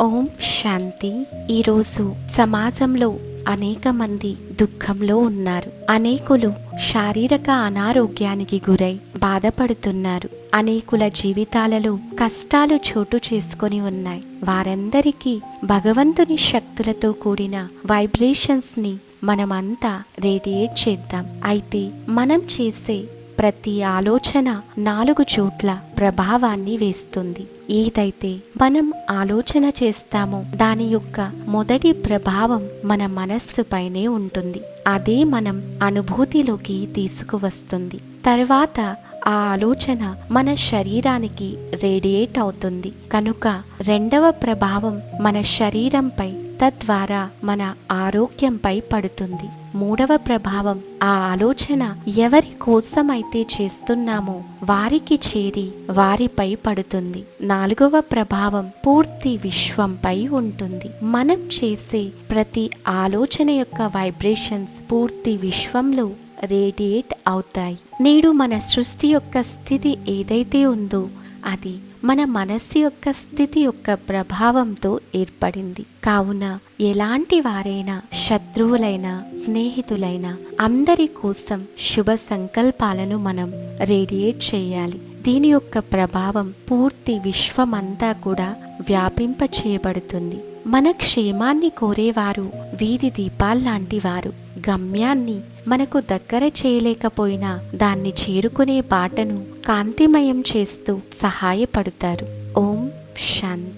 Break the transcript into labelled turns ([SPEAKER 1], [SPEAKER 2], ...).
[SPEAKER 1] ఓం శాంతి. ఈరోజు సమాజంలో అనేక మంది దుఃఖంలో ఉన్నారు. అనేకులు శారీరక అనారోగ్యానికి గురై బాధపడుతున్నారు. అనేకుల జీవితాలలో కష్టాలు చోటు చేసుకొని ఉన్నాయి. వారందరికీ భగవంతుని శక్తులతో కూడిన వైబ్రేషన్స్ ని మనమంతా రేడియేట్ చేద్దాం. అయితే మనం చేసే ప్రతి ఆలోచన 4 చోట్ల ప్రభావాన్ని వేస్తుంది. ఏదైతే మనం ఆలోచన చేస్తామో దాని యొక్క మొదటి ప్రభావం మన మనస్సుపైనే ఉంటుంది. అదే మనం అనుభూతిలోకి తీసుకువస్తుంది. తర్వాత ఆ ఆలోచన మన శరీరానికి రేడియేట్ అవుతుంది. కనుక రెండవ ప్రభావం మన శరీరంపై, తద్వారా మన ఆరోగ్యంపై పడుతుంది. మూడవ ప్రభావం ఆ ఆలోచన ఎవరి కోసమైతే చేస్తున్నామో వారికి చేరి వారిపై పడుతుంది. 4వ ప్రభావం పూర్తి విశ్వంపై ఉంటుంది. మనం చేసే ప్రతి ఆలోచన యొక్క వైబ్రేషన్స్ పూర్తి విశ్వంలో రేడియేట్ అవుతాయి. నేడు మన సృష్టి యొక్క స్థితి ఏదైతే ఉందో అది మన మనస్సు యొక్క స్థితి యొక్క ప్రభావంతో ఏర్పడింది. కావున ఎలాంటి వారైనా, శత్రువులైనా, స్నేహితులైనా అందరి కోసం శుభ సంకల్పాలను మనం రేడియేట్ చేయాలి. దీని యొక్క ప్రభావం పూర్తి విశ్వమంతా కూడా వ్యాపింప చేయబడుతుంది. మన క్షేమాన్ని కోరేవారు వీధి దీపాల్లాంటి వారు. గమ్యాన్ని మనకు దగ్గర చేయలేకపోయినా దాన్ని చేరుకునే బాటను కాంతిమయం చేస్తూ సహాయపడతారు. ఓం శాంతి.